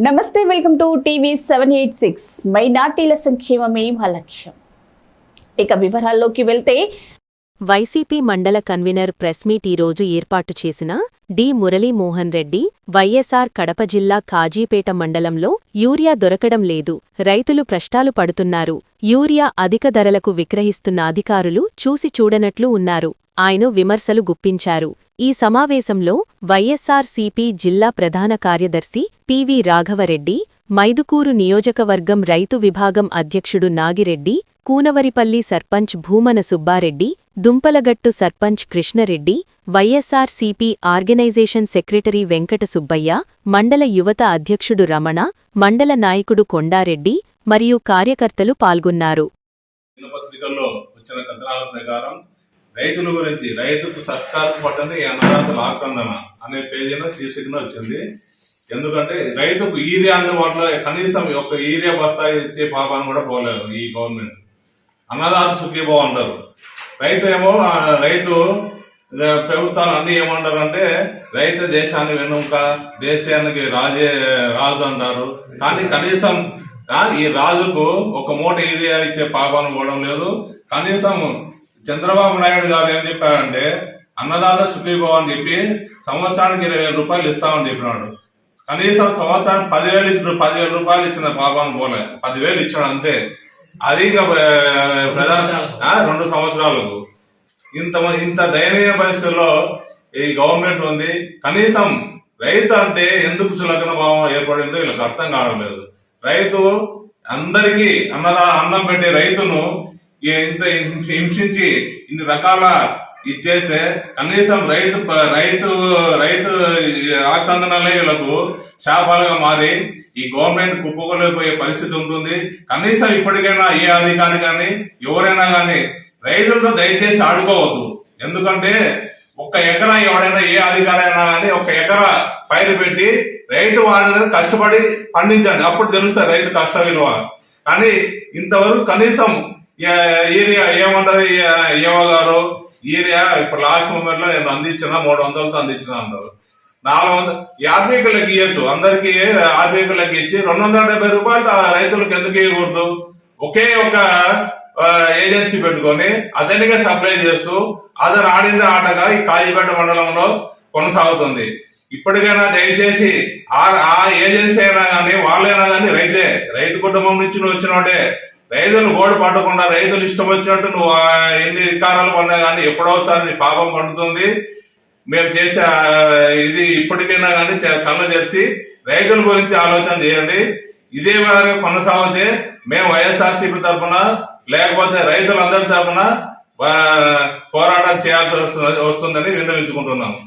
నమస్తే, welcome to TV 786. మైనార్టీల సంక్షేమమే మా లక్ష్యం. ఇక వివరాల్లోకి వెళ్తే వైసీపీ మండల కన్వీనర్ ప్రెస్ మీట్ ఈరోజు ఏర్పాటు చేసిన డి మురళీమోహన్ రెడ్డి వైఎస్ఆర్ కడప జిల్లా కాజీపేట మండలంలో యూరియా దొరకడం లేదు, రైతులు కష్టాలు పడుతున్నారు, యూరియా అధిక ధరలకు విక్రయిస్తున్న అధికారులు చూసి చూడనట్లు ఉన్నారు. ఆయన విమర్శలు గుప్పించారు. ఈ సమావేశంలో వైఎస్ఆర్సీపీ జిల్లా ప్రధాన కార్యదర్శి పివి రాఘవరెడ్డి, మైదుకూరు నియోజకవర్గం రైతు విభాగం అధ్యక్షుడు నాగిరెడ్డి, కూనవరిపల్లి సర్పంచ్ భూమన సుబ్బారెడ్డి, దుంపలగట్టు సర్పంచ్ కృష్ణరెడ్డి, వైఎస్ఆర్సీపీ ఆర్గనైజేషన్ సెక్రటరీ వెంకట సుబ్బయ్య, మండల యువత అధ్యక్షుడు రమణ, మండల నాయకుడు కొండారెడ్డి మరియు కార్యకర్తలు పాల్గొన్నారు. రైతుల గురించి రైతుకు సర్కారు పట్టని అన్నదాత లాక్కందన అనే పేజీలో శీర్షికన వచ్చింది. ఎందుకంటే రైతుకు యూరియా అందుబాటులో కనీసం ఒక యూరియా బస్తా ఇచ్చే పాపాన్ని కూడా పోలేదు ఈ గవర్నమెంట్. అన్నదాత సుఖీభావ అంటారు, రైతు ప్రభుత్వాలు అన్ని ఏమంటారంటే రైతు దేశాన్ని వెనుక, దేశానికి రాజు అంటారు. కానీ కనీసం ఈ రాజుకు ఒక మూట యూరియా ఇచ్చే పాపాన్ని పోవడం లేదు. కనీసం చంద్రబాబు నాయుడు గారు ఏం చెప్పారంటే అన్నదాత సుఖీభావ అని చెప్పి సంవత్సరానికి 20,000 రూపాయలు ఇస్తామని చెప్పినాడు. కనీసం సంవత్సరానికి 10,000 రూపాయలు ఇచ్చిన పాపాన్ని పోలే, 10,000 ఇచ్చాడు అంతే. అది ఇంకా ప్రధాన 2 సంవత్సరాలకు ఇంత దయనీయ పరిస్థితుల్లో ఈ గవర్నమెంట్ ఉంది. కనీసం రైతు అంటే ఎందుకు చులకన భావం ఏర్పడిందో వీళ్ళకి అర్థం కావడం లేదు. రైతు అందరికీ అన్నం పెట్టే రైతును ఇంత హింసించి ఇన్ని రకాల ఇచ్చేస్తే కనీసం రైతు ఆక్రందనలే వీళ్ళకు శాపాలుగా మారి ఈ గవర్నమెంట్ కుప్పకొలిపోయే పరిస్థితి ఉంటుంది. కనీసం ఇప్పటికైనా ఏ అధికారి కానీ ఎవరైనా కానీ రైతులతో దయచేసి ఆడుకోవద్దు. ఎందుకంటే ఒక్క ఎకరా ఎవడైనా ఏ అధికారి అయినా కానీ ఒక ఎకరా పైరు పెట్టి రైతు వాడిని కష్టపడి పండించండి, అప్పుడు తెలుస్తుంది రైతు కష్ట విలువ. కానీ ఇంతవరకు కనీసం యూరియా ఏమంటారు ఏవో గారు, యూరియా ఇప్పుడు లాస్ట్ మూమెంట్ లో నేను అందించిన 300తో అందించిన అంటారు. 400 ఆర్బీఐలకు ఇవ్వచ్చు, అందరికి ఆర్బీఐలకు ఇచ్చి 270 రూపాయలు రైతులకు ఎందుకు ఇవ్వకూడదు? ఒకే ఒక ఏజెన్సీ పెట్టుకొని అతనిగా సప్లై చేస్తూ అతను ఆడిందే ఆటగా ఈ కాజీపేట మండలంలో కొనసాగుతుంది. ఇప్పటికైనా దయచేసి ఆ ఏజెన్సీ అయినా కానీ వాళ్ళైనా కానీ రైతు కుటుంబం నుంచి వచ్చినోడే. రైతులు గోడు పట్టకుండా రైతులు ఇష్టం వచ్చినట్టు నువ్వు ఎన్ని వికారాలు పడినా కానీ ఎప్పుడోసారి నీ పాపం పండుతుంది. మేము చేసే ఇది ఇప్పటికైనా కానీ కళ్ళు తెరిచి రైతుల గురించి ఆలోచన చేయండి. ఇదే విధంగా కొనసాగితే మేము వైఎస్ఆర్సీపీ తరఫున లేకపోతే రైతులందరి తరఫున పోరాటం చేయాల్సి వస్తుందని విన్నవించుకుంటున్నాము.